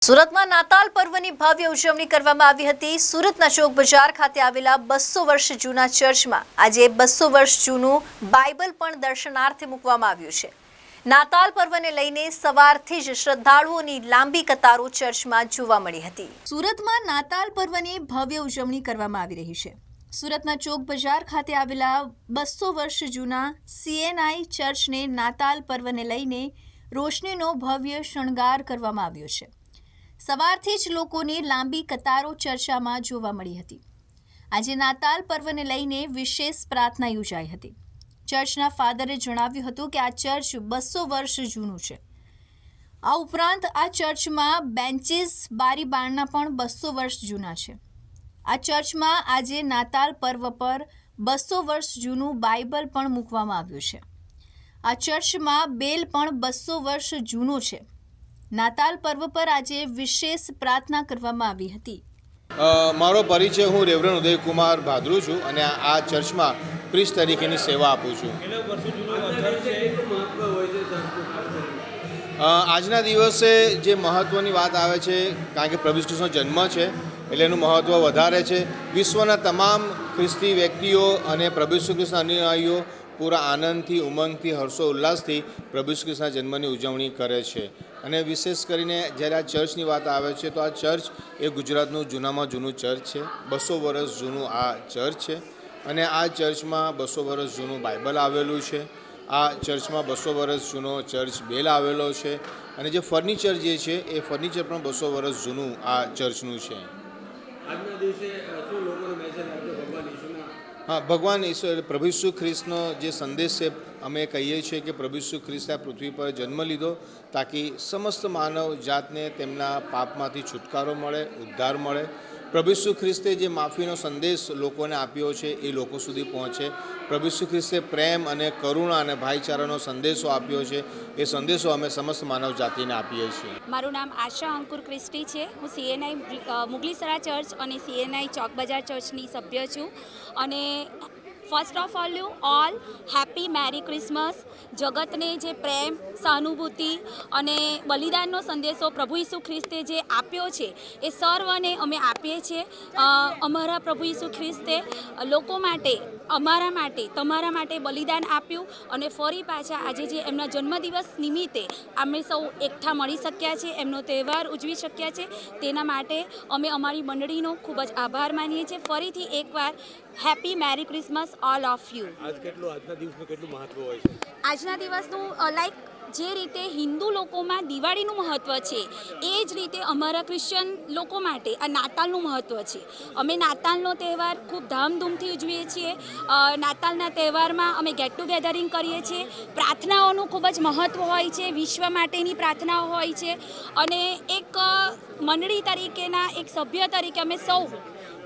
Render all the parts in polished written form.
સુરતમાં નાતાલ પર્વની ભવ્ય ઉજવણી કરવામાં આવી હતી। સુરતના ચોક બજાર ખાતે આવેલા 200 વર્ષ જૂના ચર્ચમાં આજે 200 વર્ષ જૂનું બાઇબલ પણ દર્શનાર્થે મૂકવામાં આવ્યું છે। નાતાલ પર્વને લઈને સવારથી જ શ્રદ્ધાળુઓની લાંબી કતારો ચર્ચમાં જોવા મળી હતી। સુરતમાં નાતાલ પર્વની ભવ્ય ઉજવણી કરવામાં આવી રહી છે। સુરતના ચોક બજાર ખાતે આવેલા 200 વર્ષ જૂના CNI ચર્ચને નાતાલ પર્વને લઈને રોશનીનો ભવ્ય શણગાર કરવામાં આવ્યો છે। સવારથી જ લોકોની લાંબી કતારો ચર્ચમાં જોવા મળી હતી। આજે નાતાલ પર્વને લઈને વિશેષ પ્રાર્થના યોજાઈ હતી। ચર્ચના ફાધરે જણાવ્યું હતું કે આ ચર્ચ 200 વર્ષ જૂનું છે। આ ઉપરાંત આ ચર્ચમાં બેન્ચીસ બારી બારણા પણ 200 વર્ષ જૂના છે। આ ચર્ચમાં આજે નાતાલ પર્વ પર 200 વર્ષ જૂનું બાઇબલ પણ મૂકવામાં આવ્યું છે। આ ચર્ચમાં બેલ પણ 200 વર્ષ જૂનો છે। નાતાલ પર્વ પર આજે વિશેષ પ્રાર્થના કરવામાં આવી હતી। મારો પરિચય હું રેવરન ઉદયકુમાર ભાદરુ છું અને આ ચર્ચમાં પ્રીસ્ટ તરીકેની સેવા આપું છું। આજના દિવસે જે મહત્ત્વની વાત આવે છે, કારણ કે પ્રભુ ઈસુ ખ્રિસ્તનો જન્મ છે એટલે એનું મહત્ત્વ વધારે છે। વિશ્વના તમામ ખ્રિસ્તી વ્યક્તિઓ અને પ્રભુ ઈસુ ખ્રિસ્તના અનુયાયીઓ પૂરા આનંદથી, ઉમંગથી, હર્ષો ઉલ્લાસથી પ્રભુ ઈસુ ખ્રિસ્તના જન્મની ઉજવણી કરે છે। અને વિશેષ કરીને જ્યારે આ ચર્ચની વાત આવે છે તો આ ચર્ચ એ ગુજરાતનું જૂનામાં જૂનું ચર્ચ છે। 200 વર્ષ જૂનું આ ચર્ચ છે અને આ ચર્ચમાં 200 વર્ષ જૂનું બાઇબલ આવેલું છે। આ ચર્ચમાં 200 વર્ષ જૂનો ચર્ચ બેલ આવેલો છે અને જે ફર્નિચર જે છે એ ફર્નિચર પણ 200 વર્ષ જૂનું આ ચર્ચનું છે। આજના દિવસે શું લોકોને મેસેજ આપજો ભગવાન ઈસુના? હા, ભગવાન ઈસુ પ્રભુ ઈસુ ખ્રિસ્તનો જે સંદેશ છે, અમે કહીએ છીએ કે પ્રભુ ઈસુ ખ્રિસ્તે આ પૃથ્વી પર જન્મ લીધો તાકી સમસ્ત માનવ જાતને તેમના પાપમાંથી છુટકારો મળે, ઉદ્ધાર મળે। પ્રભુ ઈસુ ખ્રિસ્તે જે માફીનો સંદેશ લોકોને આપ્યો છે એ લોકો સુધી પહોંચે। પ્રભુ ઈસુ ખ્રિસ્તે પ્રેમ અને કરુણા અને ભાઈચારાનો સંદેશો આપ્યો છે, એ સંદેશો અમે સમસ્ત માનવ જાતિને આપીએ છીએ। મારું નામ આશા અંકુર ક્રિસ્ટી છે। હું CNI મુગલીસરા ચર્ચ અને CNI ચોક બજાર ચર્ચની સભ્ય છું અને first of all happy merry Christmas. જગતને જે પ્રેમ, સહાનુભૂતિ અને બલિદાનનો સંદેશો પ્રભુ ઈસુ ખ્રિસ્તે જે આપ્યો છે એ સર્વને અમે આપીએ છીએ। અમારા પ્રભુ ઈસુ ખ્રિસ્તે લોકો માટે, અમારા માટે, તમારા માટે બલિદાન આપ્યું અને ફરી પાછા આજે જે એમના જન્મદિવસ નિમિત્તે અમે સૌ એકઠા મળી શક્યા છે, એમનો તહેવાર ઉજવી શક્યા છે, તેના માટે અમે અમારી મંડળીનો ખૂબ જ આભાર માનીએ છીએ। ફરીથી એકવાર happy merry Christmas all of you. આજના દિવસનું કેટલું મહત્વ હોય છે? આજના દિવસનું લાઈક જે રીતે હિન્દુ લોકોમાં દિવાળીનું મહત્ત્વ છે એ જ રીતે અમારા ક્રિશ્ચન લોકો માટે આ નાતાલનું મહત્ત્વ છે। અમે નાતાલનો તહેવાર ખૂબ ધામધૂમથી ઉજવીએ છીએ। નાતાલના તહેવારમાં અમે ગેટ ટુગેધરિંગ કરીએ છીએ। પ્રાર્થનાઓનું ખૂબ જ મહત્ત્વ હોય છે, વિશ્વ માટેની પ્રાર્થનાઓ હોય છે અને એક મંડળી તરીકેના, એક સભ્ય તરીકે અમે સૌ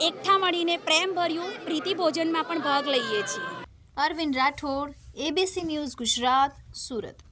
એકઠા મળીને પ્રેમભર્યું પ્રીતિ ભોજનમાં પણ ભાગ લઈએ છીએ। Arvind Rathod, ABC news Gujarat, Surat.